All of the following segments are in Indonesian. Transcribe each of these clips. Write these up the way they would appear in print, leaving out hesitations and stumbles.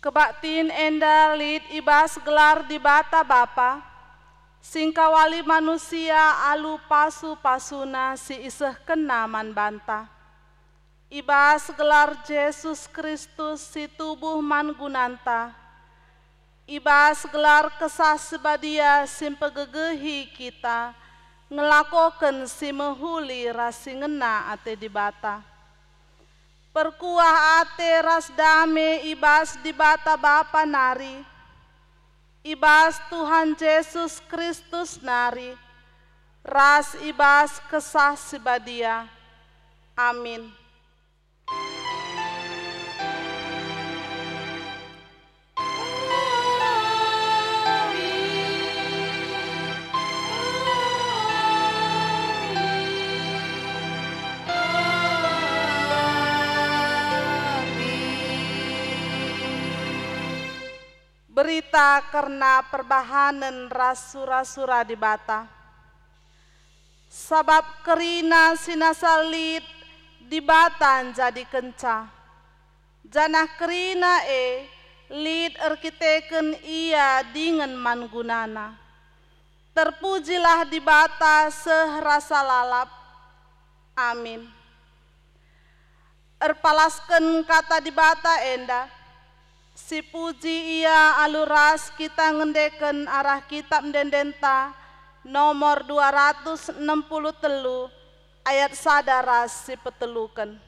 Kebaktin enda lid ibas gelar di bata bapa, singkawali manusia alu pasu-pasuna si iseh kena man banta. Ibas gelar Yesus Kristus si tubuh man gunanta, ibas gelar kesah sebadia simpegegehi kita, ngelakoken si mehuli rasi ngena ate di bata. Perkuah ate ras dame ibas di bata bapa nari, ibas Tuhan Yesus Kristus nari, ras ibas kesah sebadia. Amin. Berita karena perbahanan rasura-sura di bata. Sabab kerina sinasalit di batan jadi kenca. Janah kerina lid erkiteken ia dengan mangunana. Terpujilah di bata sehrasa lalap. Amin. Erpalasken kata di bata enda. Si puji ia aluras kita ngendeken arah kitab dendenta nomor 263 ayat sadaras si petelukan.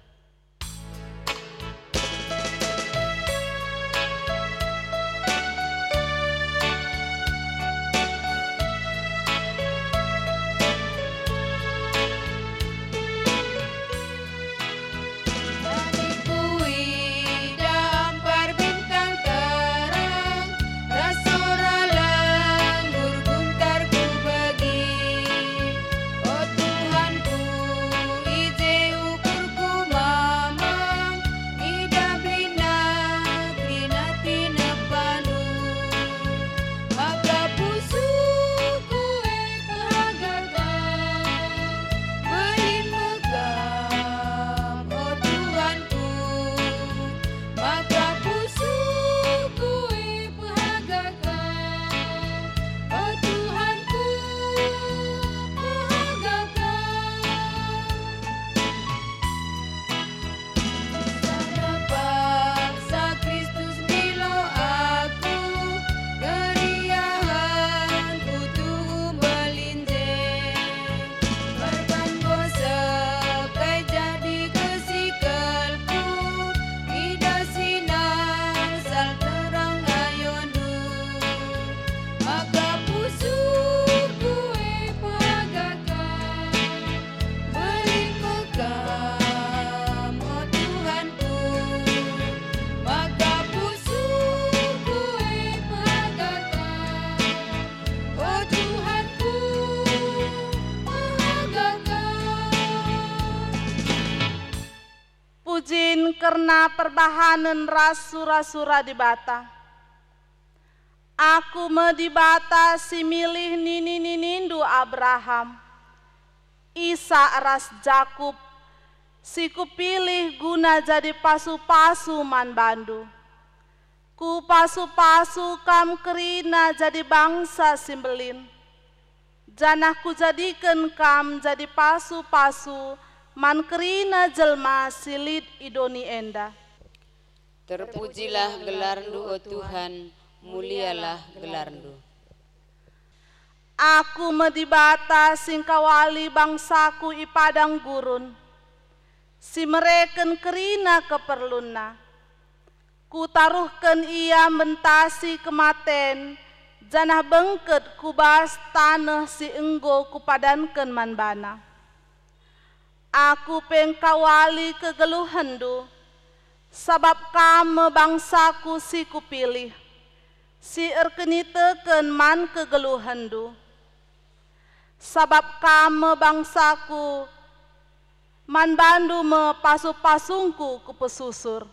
Pujin karena perbahanan rasura-sura di bata. Aku me di bata si milih ninindu Abraham, Isa ras Jakub, si kupilih guna jadi pasu-pasu man bandu. Ku pasu-pasu kam kerina jadi bangsa simbelin. Janah ku jadikan kam jadi pasu-pasu man kerina jelma silid idoni enda. Terpujilah gelarmu, oh Tuhan, mulialah gelarmu. Aku medibata singkawali bangsaku ipadang gurun, si mereken kerina keperluna. Ku taruhkan ia mentasi kematen, janah bengket kubas tanah si enggo kupadankan manbana. Aku pengkawali kegeluhendu, sabab kamu bangsaku si kupilih, si erkeniteken man kegeluhendu. Sabab kamu bangsaku, man bandu me pasu-pasungku kupesusur.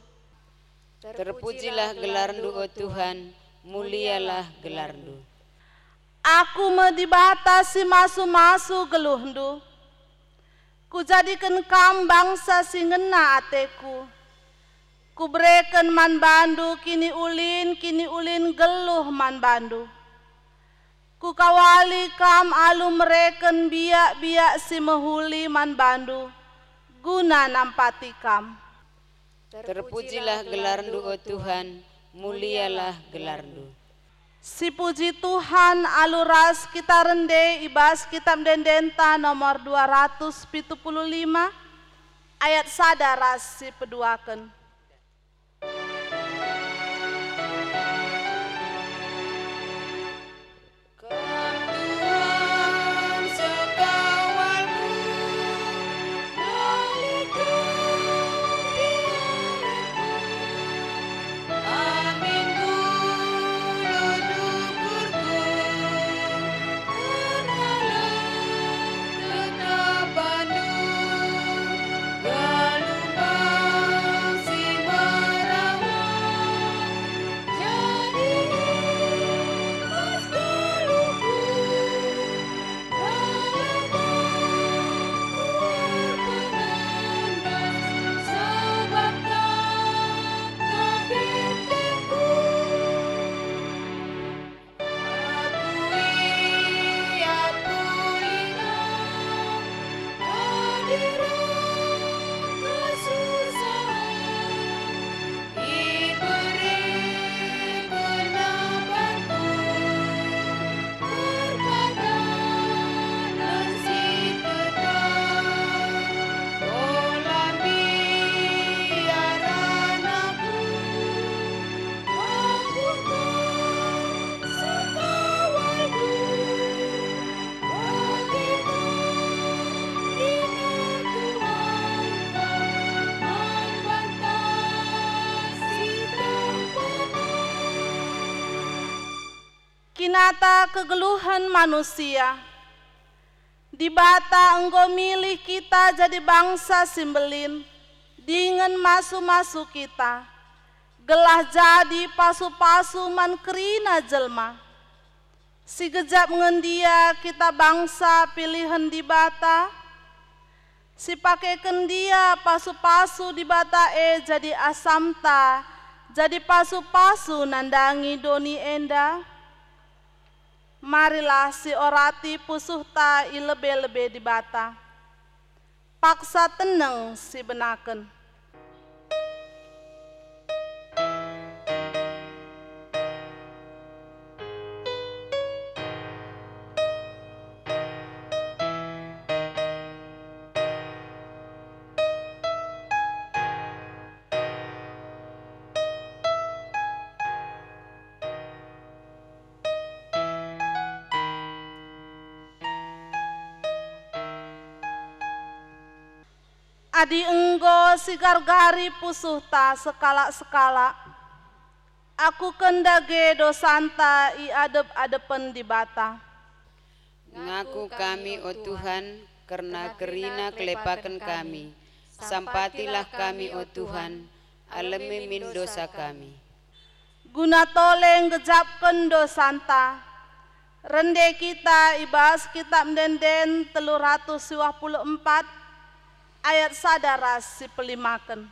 Terpujilah gelarmu, oh Tuhan, mulialah gelarmu. Aku medibatasi masu-masu geluhndu, ku jadikan kam bangsa si ngena ateku. Ku Kubreken man bandu kini ulin geluh man bandu. Ku kawali kam alu mereken biak si mehuli man bandu, guna nampati kam. Terpujilah gelarNdu o Tuhan, mulialah gelarNdu. Si puji Tuhan aluras kita rende ibas kitab Dendenta nomor 275 ayat sadaras si peduaken. Kinata kegeluhan manusia, di bata engkau milih kita jadi bangsa simbelin, dengan masu-masu kita, gelah jadi pasu-pasu man kerina jelma. Si gejap ngendia kita bangsa pilihan di bata, si pakai kendia pasu-pasu di bata jadi asamta, jadi pasu-pasu nandangi doni enda. Marilah si orati pusuh ta ilebe-lebe di bata, paksa teneng si benaken. Adi enggo si gargari pusuh ta sekala-sekala, aku kendage dosanta i adep-adepen di bata. Ngaku kami o Tuhan, karena kerina kelepakan kami, sampatilah kami o Tuhan, alemi min dosa kami. Guna toleng gejapken dosanta, rende kita ibas kitab Denden 324 ayat sadaras si pelimaken.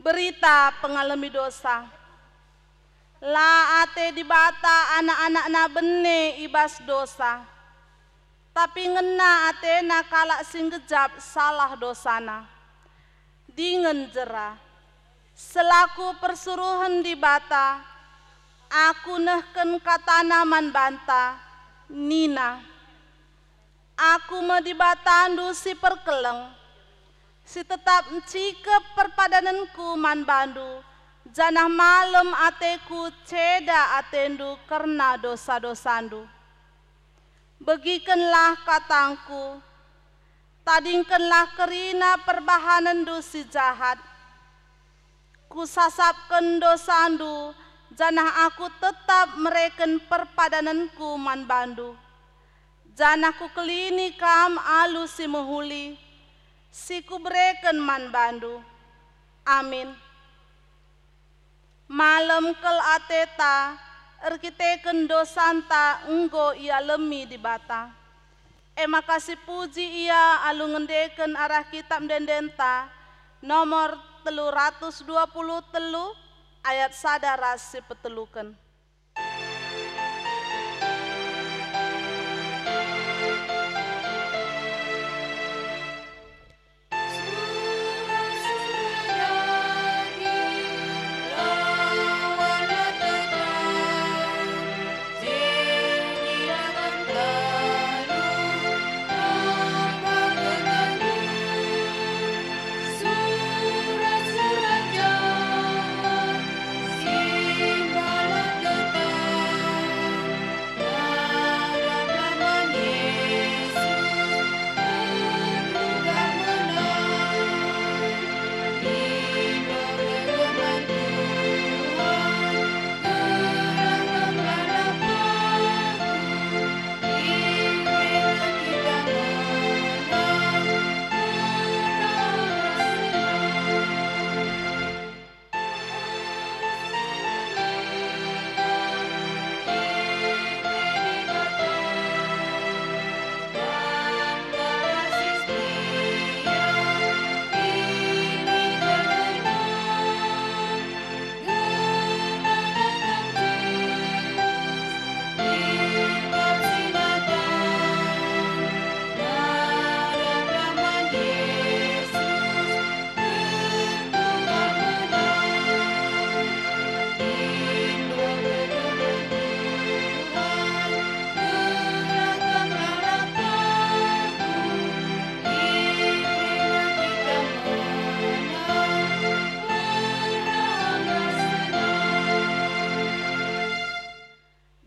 Berita pengalami dosa. La ate di bata anak-anak na bene ibas dosa. Tapi ngena ate na kalak sing gejap salah dosana. Dingen jera. Selaku persuruhan di bata, aku nehken katana man banta, Nina. Aku me di batandu si perkeleng, si tetap cike perpadananku man bandu, janah malam ateku ceda atendu karena dosa-dosandu. Begikenlah katangku, tadingkenlah kerina perbahanandu si jahat, kusasapken dosandu, janah aku tetap mereken perpadananku man bandu. Janah ku kelini kam alu si mehuli, si ku bereken man bandu. Amin. Malam kel ateta, erkiteken dosanta enggo ia lemi di bata. Makasih puji ia alu ngendeken arah kitab dendenta nomor 323 ayat sadaras si peteluken.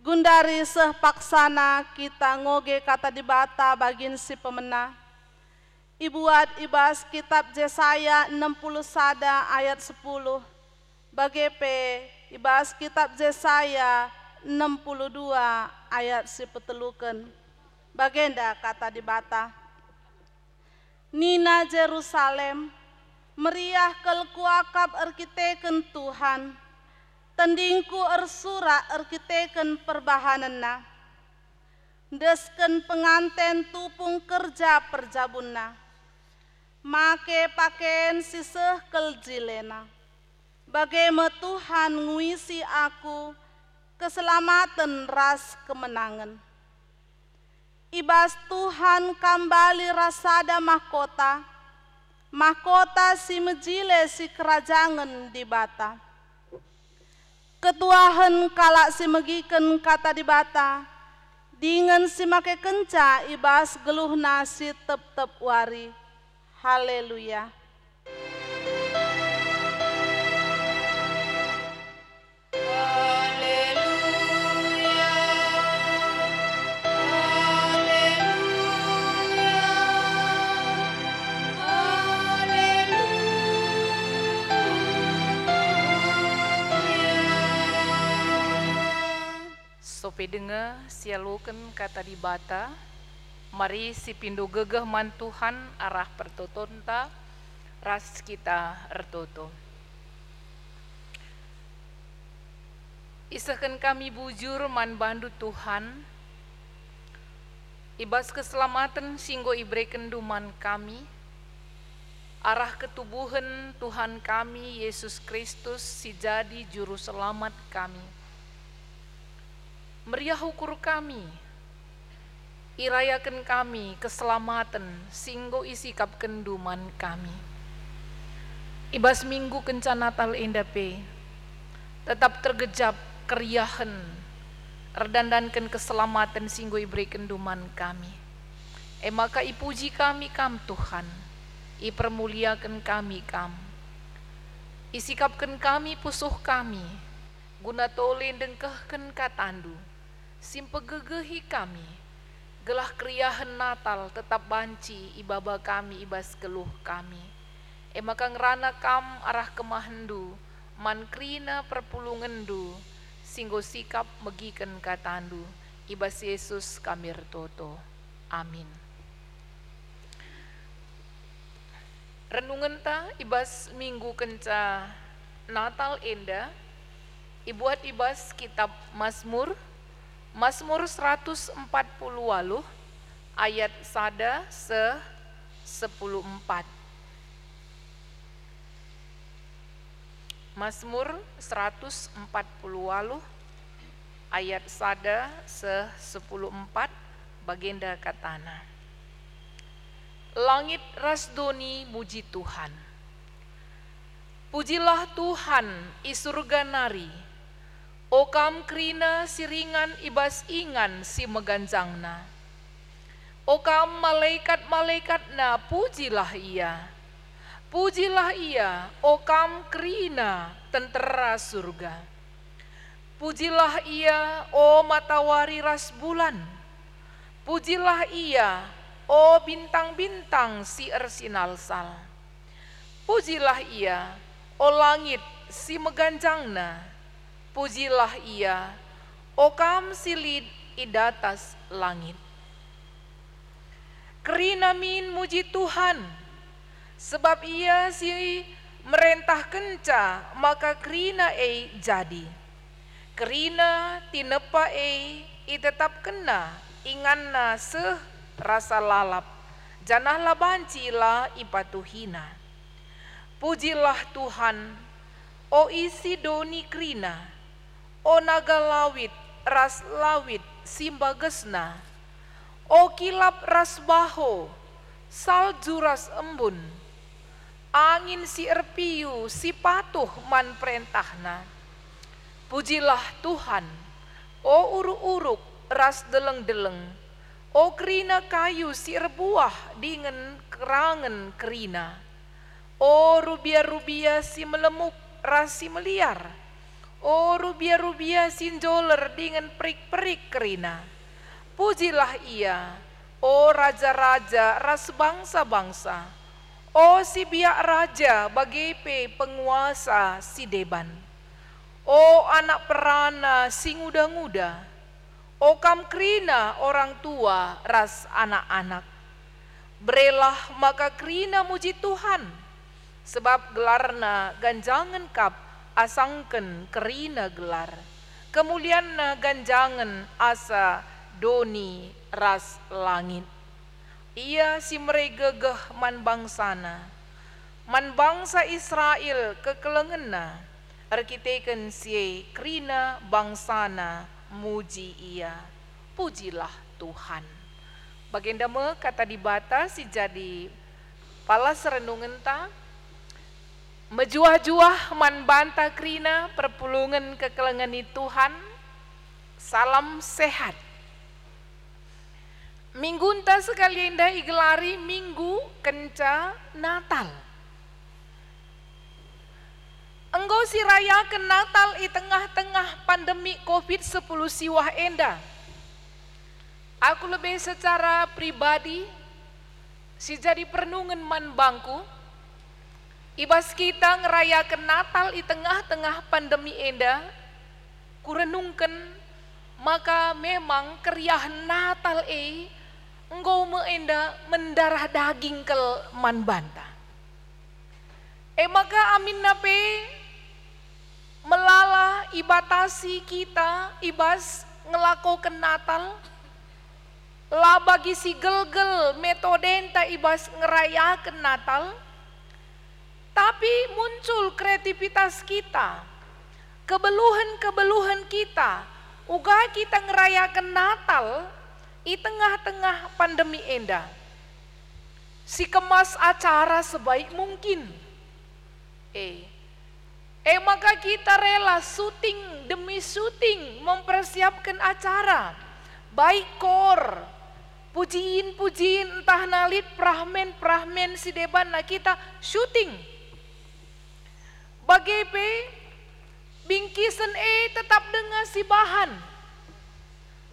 Gundari seh paksana kita ngoge kata di bata bagin si pemena. Ibuat ibas kitab Yesaya 60 sada ayat 10. Bagepe ibas kitab Yesaya 62 ayat si peteluken. Bagenda kata di bata. Nina Jerusalem, meriah kel kuakab erkiteken Tuhan. Tendingku ersura erkiteken perbahanana. Desken penganten tupung kerja perjabunna. Make pakaian siseh kel jilena. Bagaimana Tuhan nguisi aku keselamatan ras kemenangan. Ibas Tuhan kembali rasada mahkota. Mahkota si mejile si kerajaan di bata. Ketuahan kalak si megiken kata di bata, dengan si make kenca ibas geluhna si tep-tep wari. Haleluya. Sope dengar sialuken kata di bata, mari si pindo gegeh man Tuhan arah pertotonta, ras kita ertoto. Isahkan kami bujur man bandu Tuhan, ibas keselamatan singgo ibreken duman kami, arah ketubuhan Tuhan kami Yesus Kristus si jadi juru selamat kami. meriah ukur kami, irayakan kami keselamatan, singgo isikap kenduman kami. Ibas minggu kenca Natal endape, tetap tergejap keriahan, redandankan keselamatan singgo iberi kenduman kami. Maka ipuji kami kam Tuhan, ipermuliakan kami kam, isikapkan kami pusuh kami, guna tole dengkehken katandu, simpegegehi kami, gelah keriahan Natal tetap banci ibaba kami ibas keluh kami. Maka ngerana kam arah kemahendu, mankrina perpulungendu, singgo sikap megiken katandu, ibas Yesus kami retoto. Amin. Renungan ta ibas minggu kenca Natal enda, ibuat ibas kitab Mazmur 140 ayat sada se 10:4. Mazmur 140 ayat sada se 10:4 bagenda katana. Langit rasdoni muji Tuhan. Pujilah Tuhan i surga nari. Okam krina siringan ibas ingan si meganjangna. Okam malaikat-malaikatna pujilah ia. Pujilah ia, okam krina tentera surga. Pujilah ia, o matahari ras bulan. Pujilah ia, o bintang-bintang si ersinalsal. Pujilah ia, o langit si meganjangna. Pujilah ia, o kam silid idatas langit. Kerina min muji Tuhan, sebab ia si merentah kenca, maka kerina jadi. Kerina tinepa i tetap kena, inganna seh rasa lalap, janahlah bancilah ipatuhina. Pujilah Tuhan, o isi doni krina, o naga lawit ras lawit simbagesna, o kilap ras baho, salju ras embun, angin si erpiu si patuh man perintahna. Pujilah Tuhan, o uruk-uruk ras deleng-deleng, o kerina kayu si erbuah dengan kerangan kerina, o rubia-rubia si melemuk ras si meliar, o rubia-rubia si joler dengan perik-perik kerina. Pujilah ia, o raja-raja ras bangsa-bangsa, o si biak raja bagepe penguasa si deban, o anak perana si nguda-nguda, o kam krina orang tua ras anak-anak. Berelah maka krina muji Tuhan, sebab gelarna ganjangan kap asangken kerina gelar. Kemulianna ganjangan asa doni ras langit. Ia si meregegeh man bangsana, man bangsa Israel kekelengena, arkiteken si krina bangsana muji ia. Pujilah Tuhan. Bagenda me kata dibata si jadi palas renungan ta, mejuah-juah man banta krina perpulungan kekelengan Tuhan. Salam sehat. Minggunta sekalian dah igelari minggu kenca Natal. Engkau si rayakan Natal di tengah-tengah pandemi COVID-10 siwah enda. Aku lebih secara pribadi si jadi perenungan man bangku. Ibas kita ngerayakan Natal di tengah-tengah pandemi enda, kurenungkan maka memang keriahan Natal engkau meenda mendarah daging kel man banta. Maka amin nape melala ibatasi kita ibas ngelakokan Natal lah bagi si gel-gel metodenta ibas ngerayakan Natal, tapi muncul kreativitas kita, kebeluhan-kebeluhan kita uga kita ngerayakan Natal di tengah-tengah pandemi enda. Si kemas acara sebaik mungkin. Maka kita rela syuting demi syuting mempersiapkan acara. Baik kor, pujiin entah nalit prahmen si deban na kita syuting. Bagepe bingkisan tetap dengan si bahan.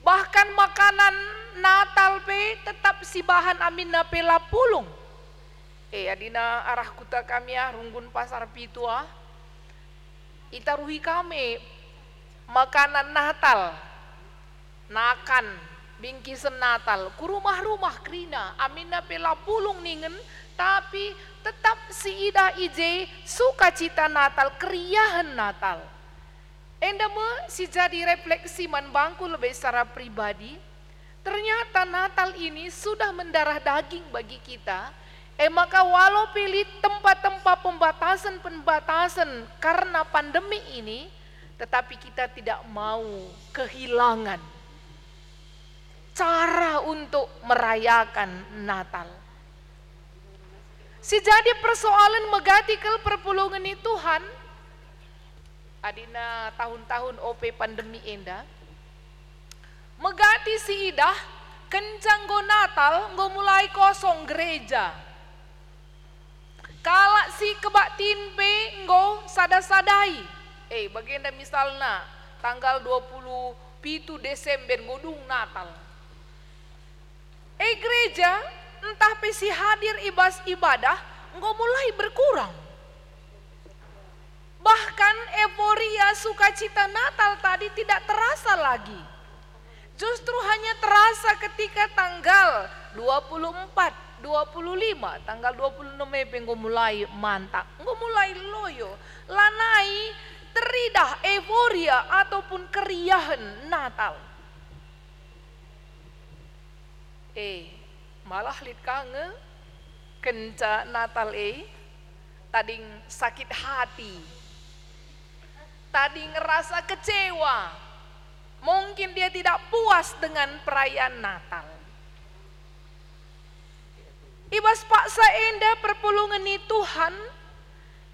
Bahkan makanan Natal tetap si bahan amin na pela pulung. Adina arah kuta kami runggun pasar pitua. Itaruhi kami makanan Natal. Nakan bingkisan Natal ku rumah-rumah krina amin na pela pulung ningen, tapi tetap si ida ije sukacita Natal, keriahan Natal. Endama si jadi refleksi man bangku lebih secara pribadi, ternyata Natal ini sudah mendarah daging bagi kita. Maka walau pilih tempat-tempat pembatasan karena pandemi ini, tetapi kita tidak mau kehilangan cara untuk merayakan Natal. Si jadi persoalan megati ke perpulungan ini Tuhan, adina tahun-tahun OP pandemi enda, megati si idah, kencang go Natal, go mulai kosong gereja. Kala si kebaktin go sada-sadai. Bagian misalnya tanggal 27 Desember godung Natal. Gereja entah si hadir ibadah go mulai berkurang. Bahkan euforia sukacita Natal tadi tidak terasa lagi. Justru hanya terasa ketika tanggal 24, 25, tanggal 26 Mei mulai mantap, mulai loyo, lanai teridah euforia ataupun keriahan Natal. Malah lit kange kenca Natal tading sakit hati, tadi ngerasa kecewa, mungkin dia tidak puas dengan perayaan Natal. Ibas paksa enda perpulungan ni Tuhan,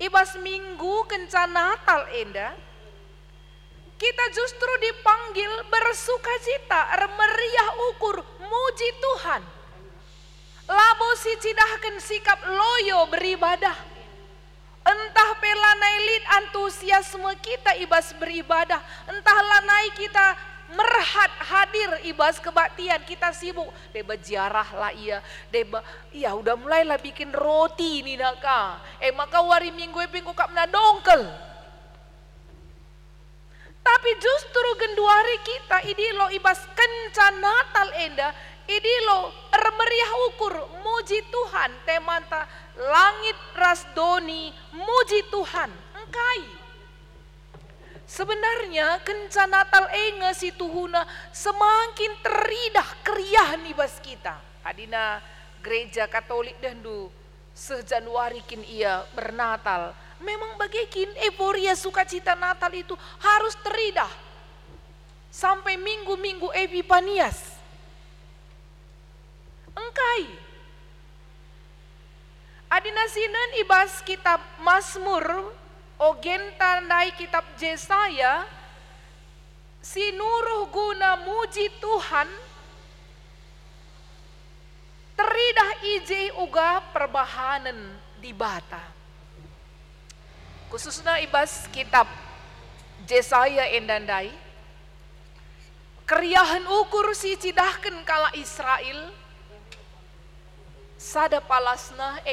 ibas minggu kenca Natal enda, kita justru dipanggil bersukacita, meriah ukur, muji Tuhan. Labo si cidahkan sikap loyo beribadah. Entah pelanai lid antusiasme kita ibas beribadah, entah lanai kita merhat hadir ibas kebaktian, kita sibuk deba ziarah lah iya udah mulailah bikin roti nih naka. Maka wari minggu pinggu kap na dongkel. Tapi justru genduari kita idilo ibas kenca Natal enda, idilo meriah ukur muji Tuhan, temanta langit rasdoni muji Tuhan engkai. Sebenarnya kenca Natal si tuhuna semakin teridah keriahan ibas kita. Adina gereja Katolik dandu sejanuari kin ia bernatal. Memang bagikin euforia sukacita Natal itu harus teridah sampai minggu-minggu Epifanias. Engkai. Adina sinan ibas kitab Mazmur ogen tandai kitab Yesaya, si nuruh guna muji Tuhan, teridah ije uga perbahanan di bata. Khususnya ibas kitab Yesaya endandai, keriahan ukur si cidahkan kala Israel, sada palasna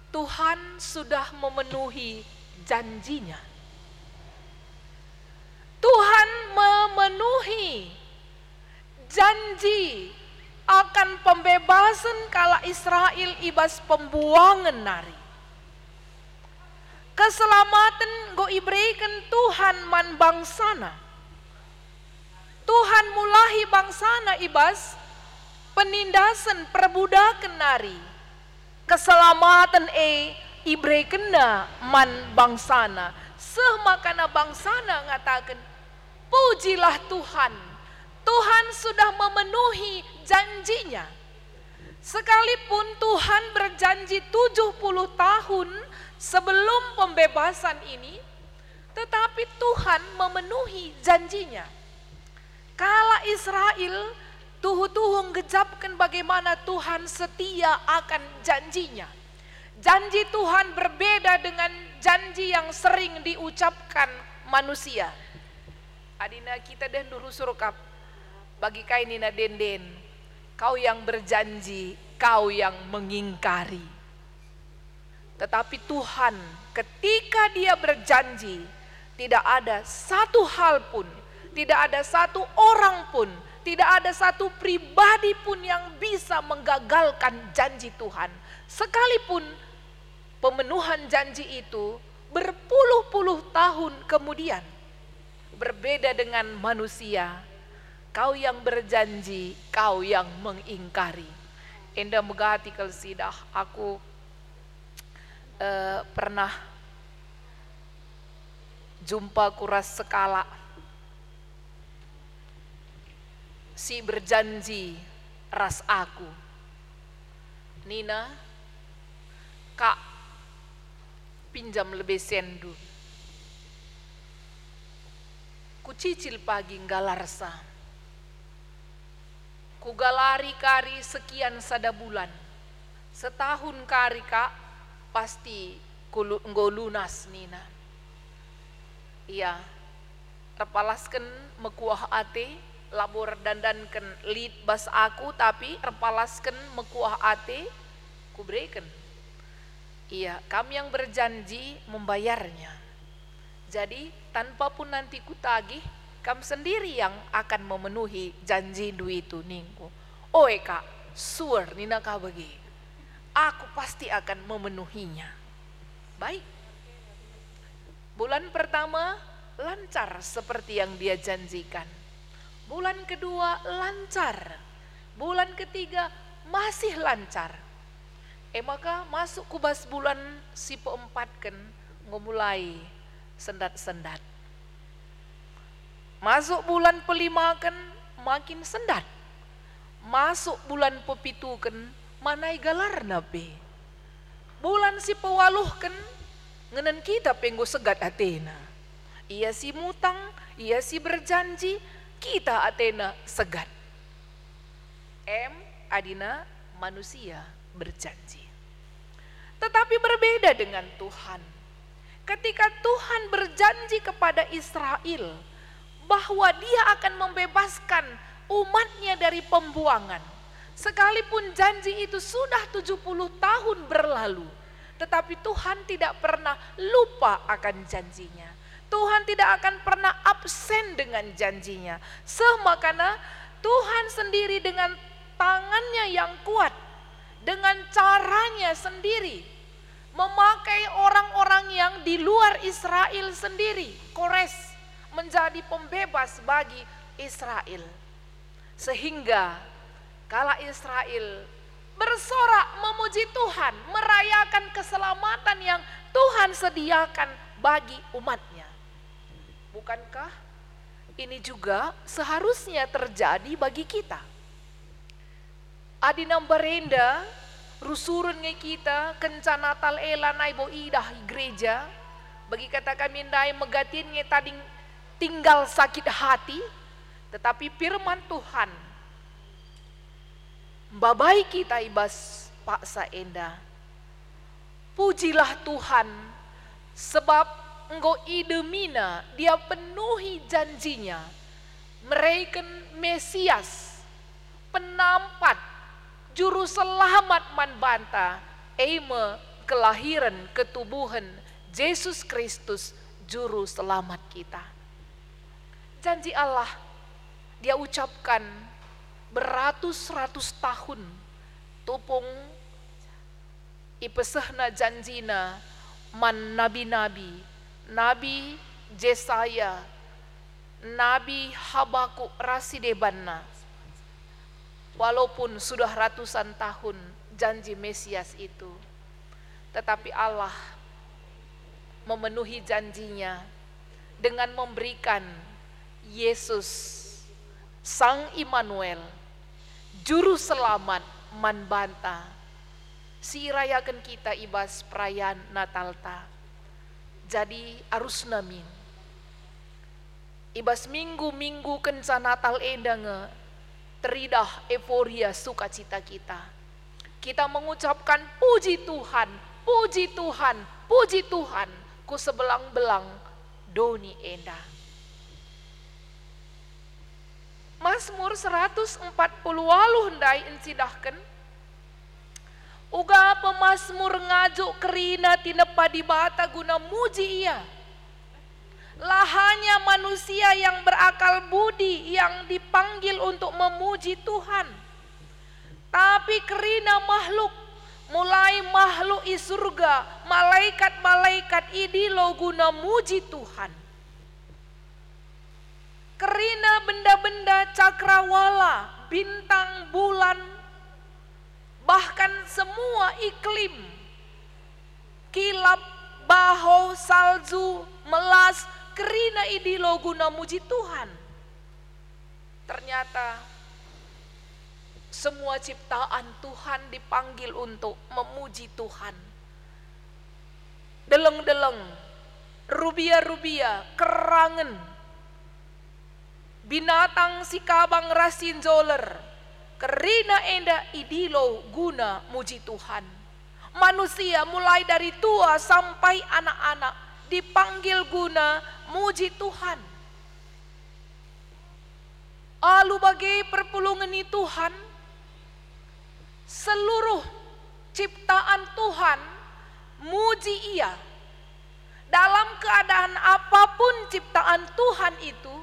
Tuhan sudah memenuhi janjinya. Tuhan memenuhi janji akan pembebasan kala Israel ibas pembuangan nari. Keselamatan go iberikan Tuhan man bangsana. Tuhan mulahi bangsana ibas penindasan perbudakan nari. Keselamatan ibrekena man bangsana. semakana bangsana ngatakan, pujilah Tuhan, Tuhan sudah memenuhi janjinya. Sekalipun Tuhan berjanji 70 tahun sebelum pembebasan ini, tetapi Tuhan memenuhi janjinya. Kala Israel tuhu-tuhu ngejapkan bagaimana Tuhan setia akan janjinya. Janji Tuhan berbeda dengan janji yang sering diucapkan manusia. Adina kita dan dulu surukap bagi kainina denden, kau yang berjanji, kau yang mengingkari. Tetapi Tuhan ketika dia berjanji, tidak ada satu hal pun, tidak ada satu orang pun, tidak ada satu pribadi pun yang bisa menggagalkan janji Tuhan. Sekalipun pemenuhan janji itu berpuluh-puluh tahun kemudian. Berbeda dengan manusia, kau yang berjanji, kau yang mengingkari. Enda megati kelsidah, aku pernah jumpa kuras sekala si berjanji ras aku, Nina, kak pinjam lebih sendu, ku cicil pagi nggalarsa, ku galari kari sekian sada bulan, setahun kari kak pasti nggo lunas Nina. Iya, repalasken mekuah ate, labor dandanken lid bas aku, tapi repalasken mekuah ate, ku berikan. Iya, kami yang berjanji membayarnya. Jadi tanpa pun nanti ku tagih, kamu sendiri yang akan memenuhi janji duitu ningku. Oe kak, sure Nina kak bagi, aku pasti akan memenuhinya. Baik. Bulan pertama lancar seperti yang dia janjikan. Bulan kedua lancar. Bulan ketiga masih lancar. Maka masuk kubas bulan si keempat kan ngomulai sendat-sendat. Masuk bulan pelima kan makin sendat. Masuk bulan pepitu kan manai galar nabe. Bulan si pewaluh kan ngenen kita penggo segat Athena. Ia si mutang, ia si berjanji, kita Athena segat. Adina manusia berjanji. Tetapi berbeda dengan Tuhan. Ketika Tuhan berjanji kepada Israel bahwa dia akan membebaskan umatnya dari pembuangan. Sekalipun janji itu sudah 70 tahun berlalu, tetapi Tuhan tidak pernah lupa akan janjinya. Tuhan tidak akan pernah absen dengan janjinya. Semakana Tuhan sendiri dengan tangannya yang kuat, dengan caranya sendiri, memakai orang-orang yang di luar Israel sendiri, Kores, menjadi pembebas bagi Israel. Sehingga kala Israel bersorak memuji Tuhan, merayakan keselamatan yang Tuhan sediakan bagi umatnya. Bukankah ini juga seharusnya terjadi bagi kita? Adinam berenda, rusurun nge kita, kencan Natal ela naibo idah gereja, bagi kata kami ndai megatin nge tadi tinggal sakit hati, tetapi firman Tuhan babai kita ibas paksa enda. Pujilah Tuhan sebab engkau idemina dia penuhi janjinya. Mereka Mesias, penampat, juru selamat man banta, eime kelahiran ketubuhan Yesus Kristus juru selamat kita. Janji Allah dia ucapkan beratus-ratus tahun tupung ipesehna janjina man nabi-nabi, Nabi Jesaya, Nabi Habakuk rasidebanna. Walaupun sudah ratusan tahun janji Mesias itu, tetapi Allah memenuhi janjinya dengan memberikan Yesus Sang Immanuel, Juru Selamat manbanta. Siirayakan kita ibas perayaan Natal ta. Jadi arus namin. Ibas minggu-minggu kenca Natal endange teridah euforia sukacita kita. Kita mengucapkan puji Tuhan, puji Tuhan, puji Tuhan, ku sebelang-belang doni endah. Mazmur 140 ndai encidahkan. Uga pemazmur ngajuk kerina tinepa di bata guna muji ia. Lahanya manusia yang berakal budi yang dipanggil untuk memuji Tuhan. Tapi kerina makhluk, mulai makhluk i surga, malaikat-malaikat idilo guna muji Tuhan. Kerina benda-benda cakrawala, bintang, bulan, bahkan semua iklim, kilap, baho, salju, melas, kerina idilo guna muji Tuhan. Ternyata semua ciptaan Tuhan dipanggil untuk memuji Tuhan. Deleng-deleng, rubia-rubia, kerangen, binatang si kabang rasin joler, kerina enda idilo guna muji Tuhan. Manusia mulai dari tua sampai anak-anak dipanggil guna muji Tuhan. Alu bagai perpulungan ini Tuhan, seluruh ciptaan Tuhan muji ia. Dalam keadaan apapun ciptaan Tuhan itu,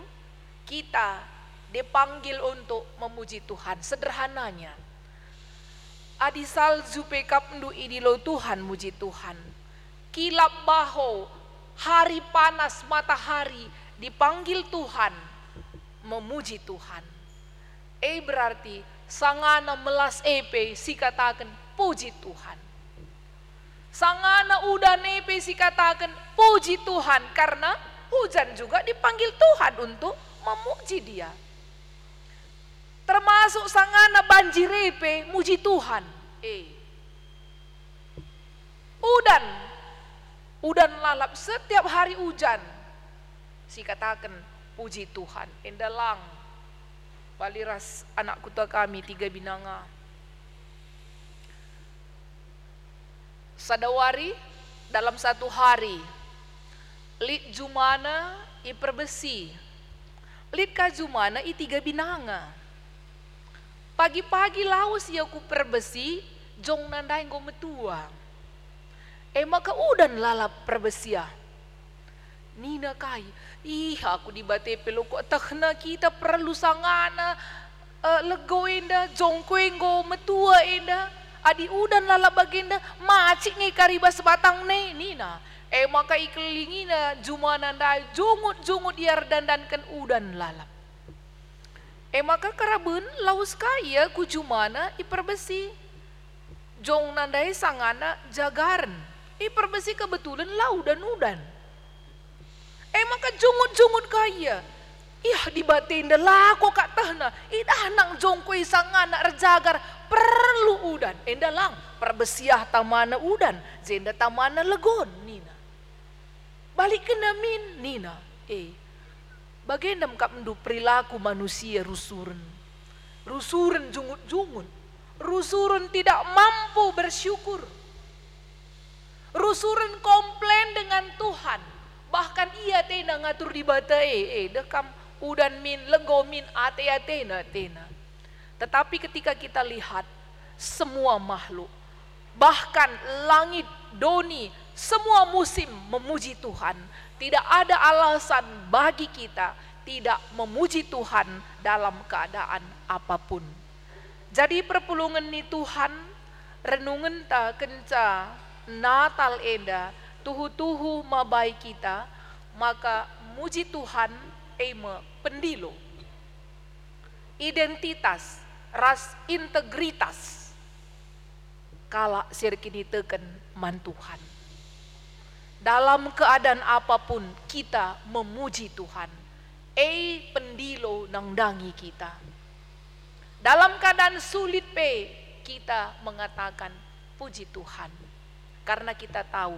kita dipanggil untuk memuji Tuhan. Sederhananya, adi salju pekap ndu idilo Tuhan muji Tuhan. Kilap baho, hari panas matahari dipanggil Tuhan memuji Tuhan. Berarti sangana melas epe si katakan puji Tuhan. Sangana udan epe si katakan puji Tuhan, karena hujan juga dipanggil Tuhan untuk memuji Dia. Termasuk sangana banjir epe muji Tuhan. Udan lalap setiap hari hujan. Si katakan puji Tuhan. Endalang baliras anak kuta kami 3 binanga. Sadawari dalam satu hari lit jumana i perbesi. Lit kajumana i 3 binanga. Pagi-pagi laus ia ku perbesi, jong nandai ngo metua. Maka udan lalap perbesia. Nina kai, aku di bate pelo kok takhna kita perlu sangana lego enda, jongko enggo metua enda, adi udan lalap bagenda, macik ngi kariba sebatang ne, Nina. Maka ikelingina juma nandai, jungut iar dandankan udan lalap. Maka karabun laus kaya ku jumana iperbesi. Jong nandai sangana jagaran. Iperbesi kebetulan lau dan udan. Maka jungut kaya. Di batin dah kok kak tahna. Idah nang jongkoi sangana rejagar perlu udan. Endalang perbesiah tamana udan. Zenda tamana legon Nina. Balik ke namin Nina. Bagendam kap mendu perilaku manusia rusuren. Rusuren jungut-jungut. Rusuren tidak mampu bersyukur. Rusuren komplain dengan Tuhan. Bahkan ia tena ngatur di bata dekam udan min lego min ate tena. Tetapi ketika kita lihat semua makhluk, bahkan langit, doni, semua musim memuji Tuhan. Tidak ada alasan bagi kita tidak memuji Tuhan dalam keadaan apapun. Jadi perpulungan ni Tuhan, renungan ta kenca Natal enda, tuhu-tuhu mabai kita, maka muji Tuhan pendilo. Identitas, ras integritas. Kala sirkini teken man Tuhan. dalam keadaan apapun kita memuji Tuhan. Pendilo nangdangi kita. Dalam keadaan sulit kita mengatakan puji Tuhan. Karena kita tahu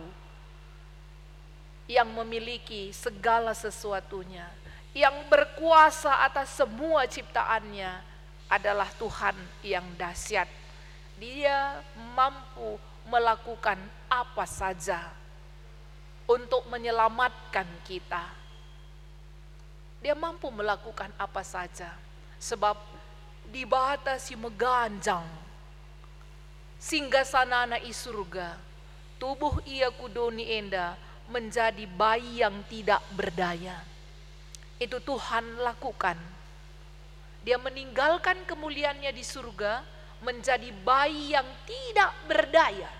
yang memiliki segala sesuatunya, yang berkuasa atas semua ciptaannya adalah Tuhan yang dahsyat. Dia mampu melakukan apa saja untuk menyelamatkan kita. Dia mampu melakukan apa saja, sebab di bata si meganjang singgasanana i surga, tubuh ia kudoni enda menjadi bayi yang tidak berdaya. Itu Tuhan lakukan. Dia meninggalkan kemuliaannya di surga menjadi bayi yang tidak berdaya.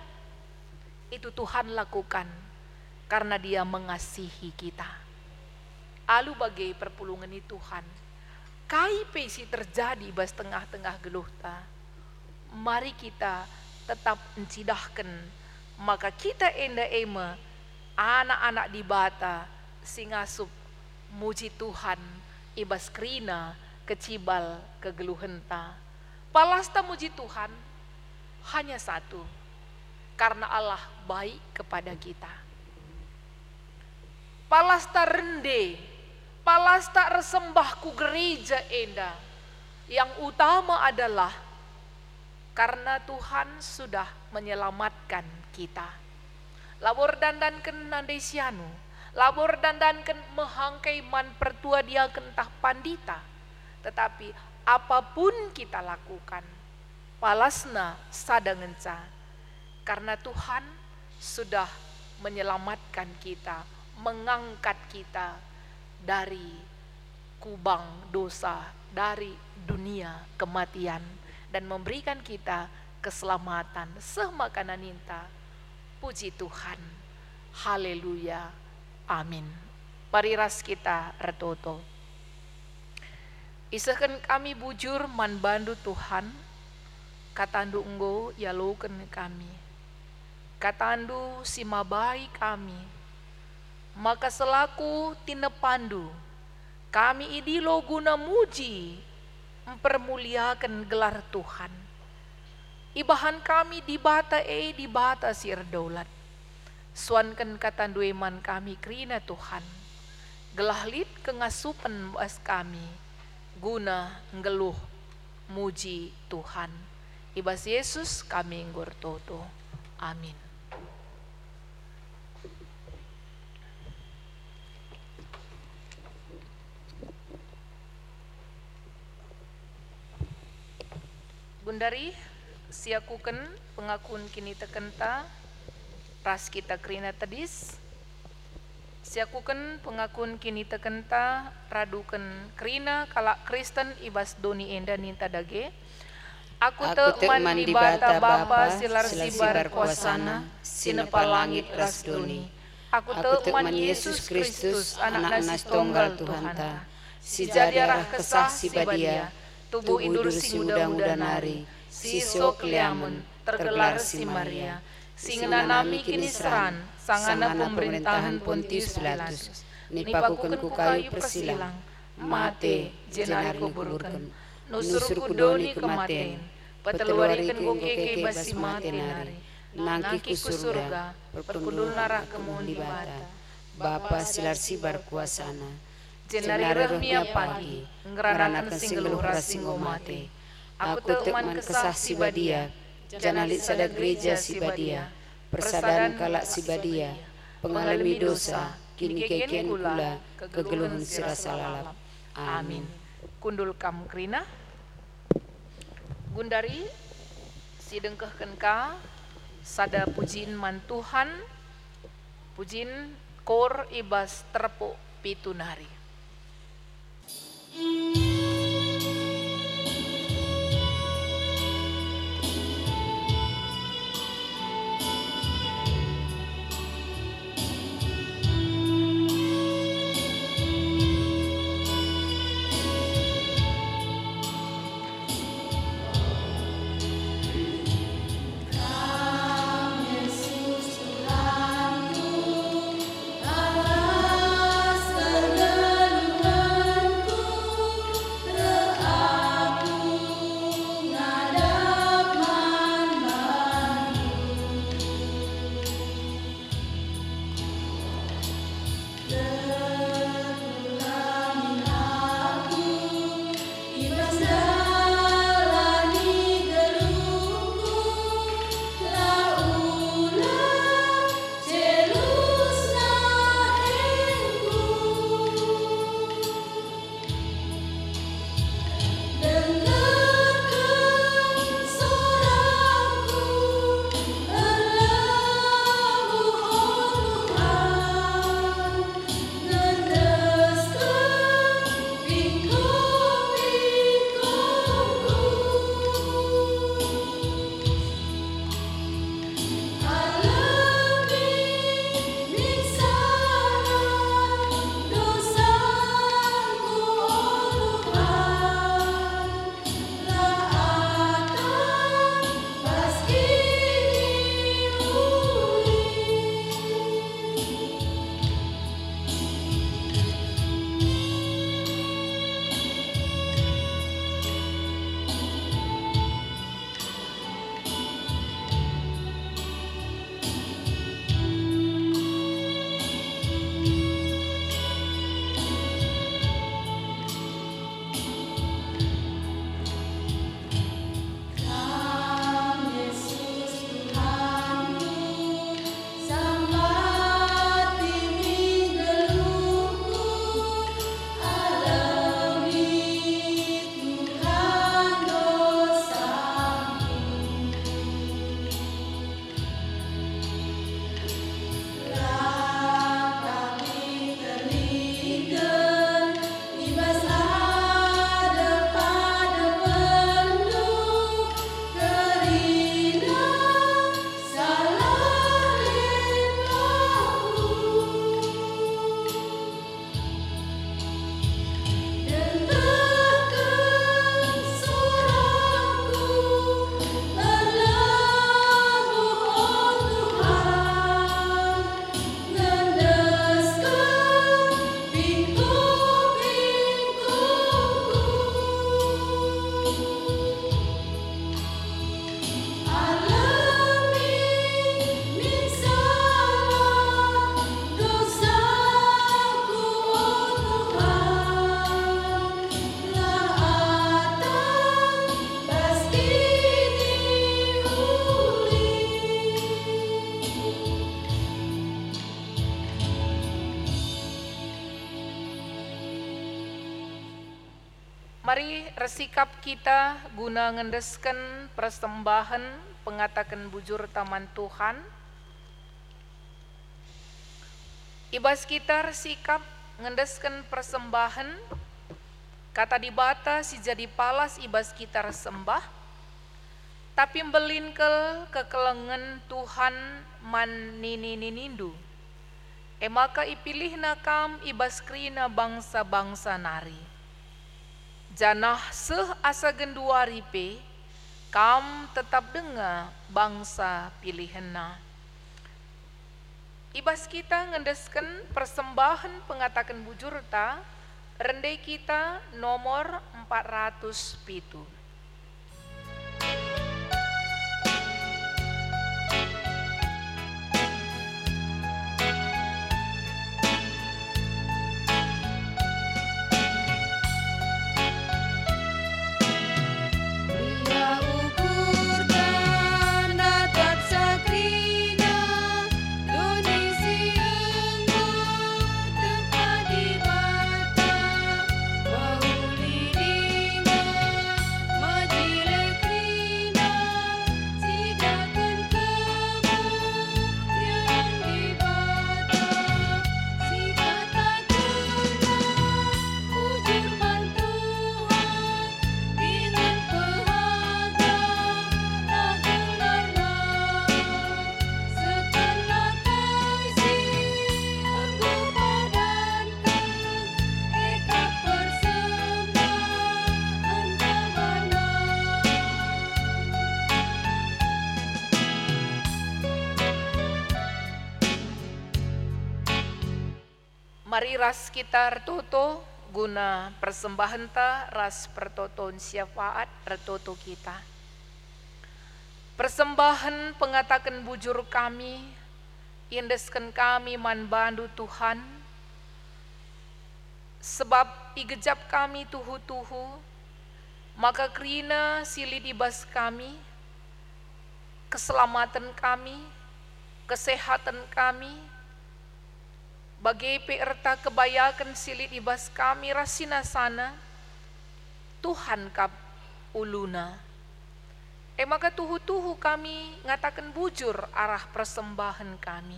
Itu Tuhan lakukan karena Dia mengasihi kita. Alu bagai perpulungan itu Tuhan. Kai pesi terjadi bas tengah-tengah geluhta. Mari kita tetap encidahkan, maka kita enda ema anak-anak di bata singasup muji Tuhan ibas krina kecibal kegeluhenta. Palasta muji Tuhan hanya satu, karena Allah baik kepada kita. Palasta rende, palasta resembahku gereja enda, yang utama adalah karena Tuhan sudah menyelamatkan kita. Labor dandanken nandesianu, labor dandanken mehangkai man pertua dia kentah pandita. Tetapi apapun kita lakukan, palasna sadangenca, karena Tuhan sudah menyelamatkan kita, mengangkat kita dari kubang dosa, dari dunia kematian, dan memberikan kita keselamatan semakanan ninta. Puji Tuhan, haleluya, amin. Pariras kita retoto. Isakan kami bujur man bandu Tuhan, katandu enggo yaluken kami, katandu simabai kami, maka selaku tinepandu kami idilo guna muji mempermuliakan gelar Tuhan. Ibahan kami di bata sir daulat. Suankan katandu iman kami krina Tuhan. Gelahlit kengasupan bas kami guna ngeluh muji Tuhan. Ibas Yesus kami ngortoto. Amin. Gundari siakuken pengakuan kini tekenta ras kita krina tadis. Siakuken pengakuan kini tekenta raduken krina kalak Kristen ibas doni enda ninta dage. Aku te man di bata Bapa silar sibar kuasana sinepa langit ras doni. Aku te man Yesus Kristus anak nas tunggal Tuhan ta. Si jadiarah kesah si badia. Tubuh idur si muda-muda nari, si sok liamun, tergelar si Maria, si ngenanami kini seran, sangana pemerintahan Pontius Pilatus, nipakuken ku kayu persilang, mate jenari kuburkan, nusur kudoni kematen, peteluariken ku keke basi mate nari, nangki ku surga, perkudul narah kemun di bata, Bapa silar sibar kuasana, jenari remia pagi, ngeranakan singgeluh rasinggo mate. Aku teman kesah si badia, janalit sada gereja si badia, persadaan kalak si badia, pengalami dosa, kini keken kula, kegeluhan sirasa lalap. Amin. Kundul kam krina, gundari, si dengkehken ka, sada pujin man Tuhan, pujin kor ibas terpuk pitunari. Mari resikap kita guna ngendesken persembahan pengatakan bujur taman Tuhan. Ibas kita resikap ngendesken persembahan kata dibata si jadi palas ibas kita resembah tapi belin kekelengan Tuhan man ninindu. Maka ipilih nakam ibas krina bangsa-bangsa nari. Janah seh asa genduari pe, kam tetap dengar bangsa pilihanna. Ibas kita ngendesken persembahan pengatakan bujur ta, rendai kita nomor 407. Mari ras kita retoto guna persembahan ta ras pertoton syafaat retoto kita. Persembahan pengatakan bujur kami, indeskan kami man bandu Tuhan, sebab igejap kami tuhu-tuhu, maka krina silid ibas kami, keselamatan kami, kesehatan kami, bagai peerta kebayakan silid ibas kami rasina sana, Tuhan kap uluna. Maka tuhu-tuhu kami ngatakan bujur arah persembahan kami.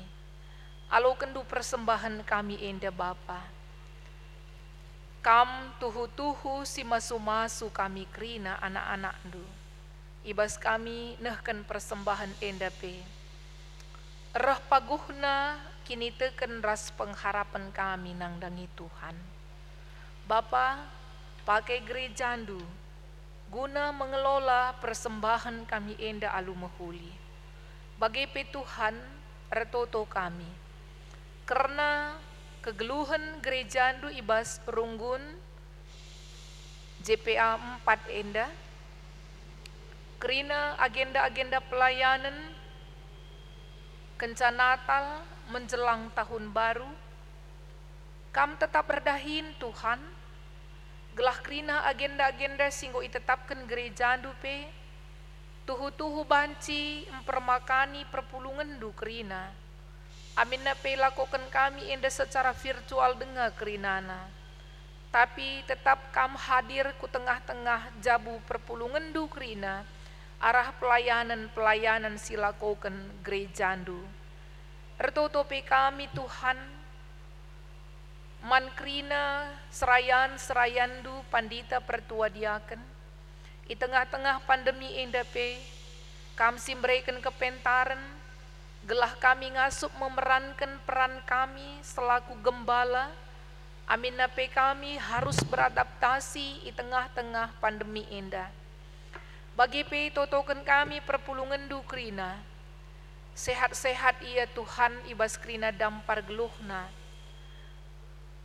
Alo kendu persembahan kami enda Bapa. Kam tuhu-tuhu si masu-masu kami krina anak-anak ndu. Ibas kami nehken persembahan enda pe. Reh paguhna kini teken ras pengharapan kami nang dangi Tuhan. Bapa, pakai gereja ndu guna mengelola persembahan kami enda alu mehuli. Bagi pe Tuhan retoto kami. Karena kegeluhan gereja ndu ibas runggun JPA 4 enda. Kerina agenda-agenda pelayanan kenca Natal menjelang tahun baru, kam tetap berdahin Tuhan, gelah krina agenda-agenda singgo itetapkan gereja dupe, tuhu-tuhu banci mempermakani perpulungan du krina, amin nape lakukan kami enda secara virtual dengar krinana, tapi tetap kam hadir ku tengah-tengah jabu perpulungan du krina, arah pelayanan-pelayanan silakukan gereja du. Retotope kami Tuhan, mankrina serayan du pandita pertua diaken, i tengah-tengah pandemi endape, kami simbrekan kepentaran, gelah kami ngasup memerankan peran kami selaku gembala, amin nape kami harus beradaptasi i tengah-tengah pandemi enda. Bagi pe totokan kami perpulungan du krina, sehat-sehat ia Tuhan ibas krina dampar geluhna.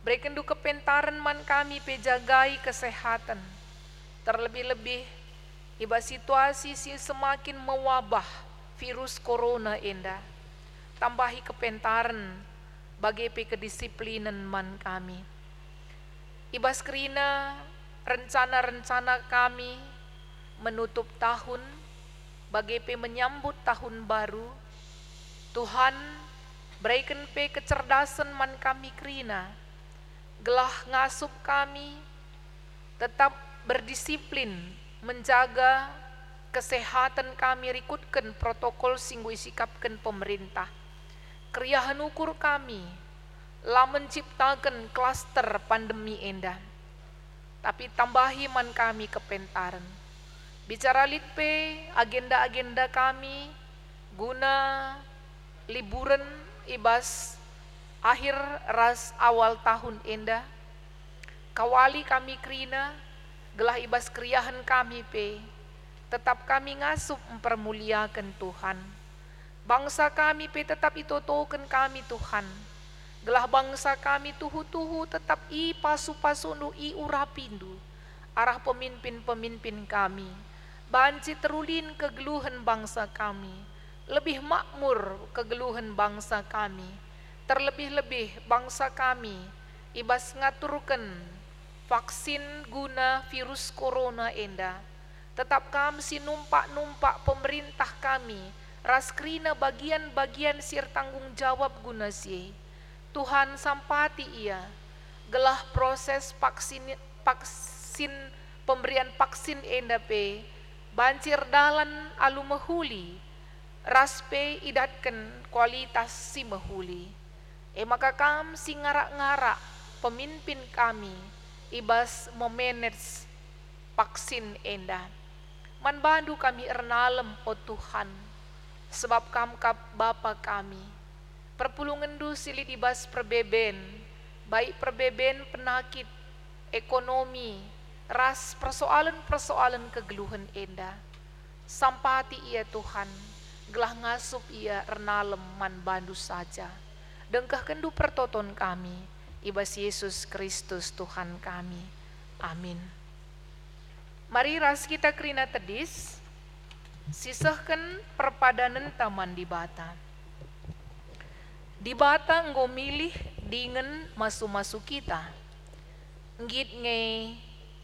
Berikan du kepentaran man kami pejagai kesehatan. Terlebih-lebih ibas situasi si semakin mewabah virus corona enda. Tambahi kepentaran bagi pe kedisiplinan man kami. Ibas krina rencana-rencana kami menutup tahun bagi pe menyambut tahun baru. Tuhan berikan pe kecerdasan man kami krina, gelah ngasup kami tetap berdisiplin menjaga kesehatan kami, rikutkan protokol singgu isikapkan pemerintah. Kriahan ukur kami lah menciptakan klaster pandemi endah. Tapi tambahi man kami kepentaran. Bicara litpe agenda-agenda kami guna liburan ibas akhir ras awal tahun endah. Kawali kami krina gelah ibas kriahan kami pe. Tetap kami ngasup mempermuliakan Tuhan. Bangsa kami pe tetap itotokan kami Tuhan. Gelah bangsa kami tuhu-tuhu tetap i pasu-pasundu i urapindu. Arah pemimpin-pemimpin kami. Banci terulin kegeluhan bangsa kami. Lebih makmur kegeluhan bangsa kami. Terlebih-lebih bangsa kami ibas ngaturkan vaksin guna virus corona endah. Tetap kami si numpak-numpak pemerintah kami. Raskrina bagian-bagian sir tanggung jawab guna si. Tuhan sampati ia gelah proses vaksin pemberian vaksin endape bancir dalan alu mehuli raspe idatkan kualitas si mehuli maka kam si ngarak-ngarak pemimpin kami ibas memanage vaksin endah man bandu kami ernalem o Tuhan sebab kam kap Bapa kami perpulungan du silit ibas perbeben, baik perbeben penakit, ekonomi, ras persoalan-persoalan kegeluhan endah. Sampati ia Tuhan, gelah ngasup ia ernalem man bandu saja. Dengkah kendu pertoton kami, ibas Yesus Kristus Tuhan kami. Amin. Mari ras kita krina tedis, sisahkan perpadanan taman di Bata. Di Bata enggo milih dengan masu-masu kita. Ngit nge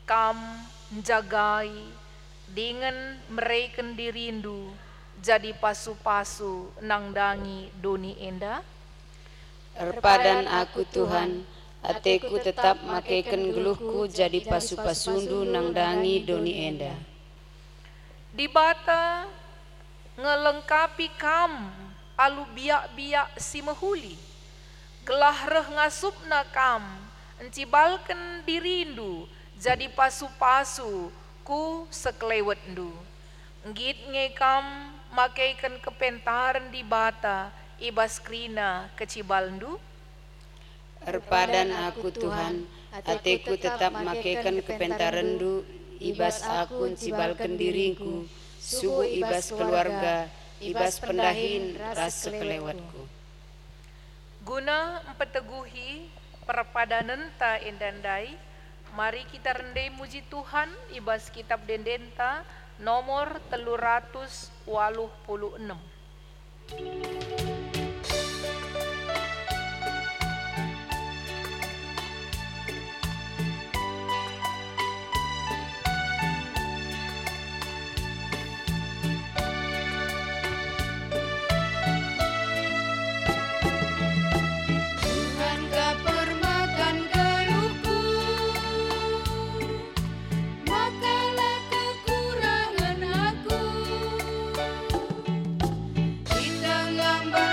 kam jagai dengan mereken dirindu jadi pasu-pasu nang dangi doni enda. Erpadan aku Tuhan, ateku tetap makaikan geluhku jadi pasu-pasundu nang dangi doni enda. Di Bata ngelengkapi kam alu biak-biak si mehuli. Gelah reh ngasupna kam, encibalken dirindu, jadi pasu-pasu ku sekelewet ndu. Ngit ngekam makaikan kepentaran di Bata, ibas krina kecibal ndu. Erpadan aku Tuhan, ateku tetap makaikan kepentaran ndu, ibas aku encibalken diriku, suhu ibas keluarga, ibas pendahin ras sekelewatku. Guna empeteguhi perpadanan ta endandai, mari kita rendai muji Tuhan ibas kitab dendenta nomor 386. Lambang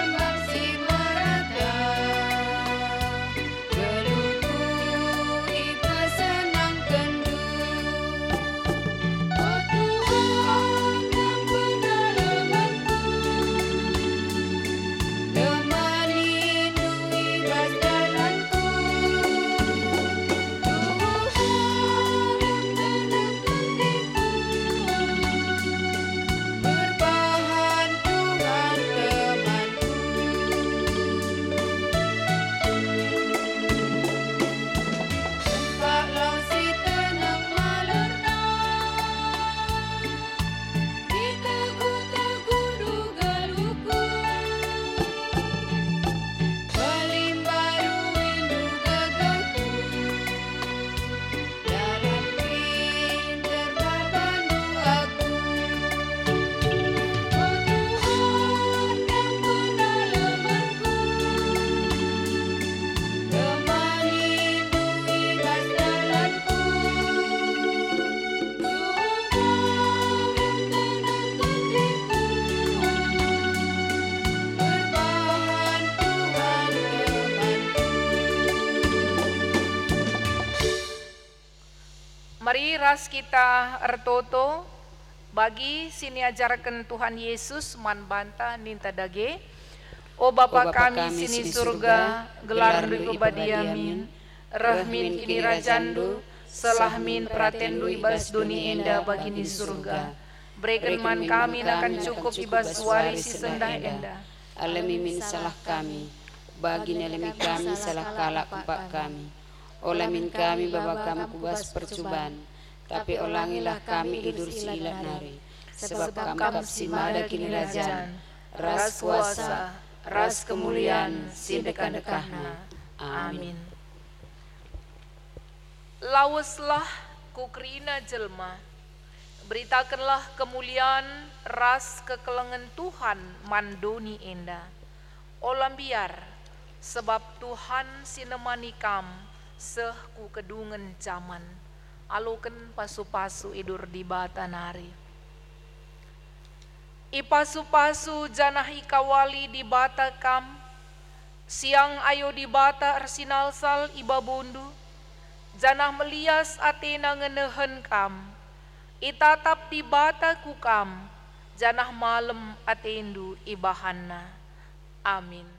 Mari ras kita ertoto bagi sini ajarkan Tuhan Yesus man banta ninta dage. O Bapa kami sini surga, gelar kebadiamin, rahmin kini rajandu, selahmin pratendu ibas duni enda bagi ni surga. Berikan man kami akan cukup ibas warisi sendah enda. Alami min salah kami, bagi alami kami salah kalak kumpak kami. Olamin kami bapa kami kubas percobaan, tapi olangilah kami idur silat nari. Sebab kami simada kini rajan, ras kuasa, ras kemuliaan, sindekan-dekahna. Amin. Lawaslah kukrina jelma, beritakanlah kemuliaan ras kekelengan Tuhan mandoni enda. Olam biar, sebab Tuhan sinemani kam, seh ku kedungan zaman, aluken pasu-pasu idur di bata nari. Ipasu-pasu janah ikawali di bata kam, siang ayo di bata arsinal sal iba bundu, janah melias atena ngenehen kam, itatap di bata ku kam, janah malam atendu ibahanna. Amin.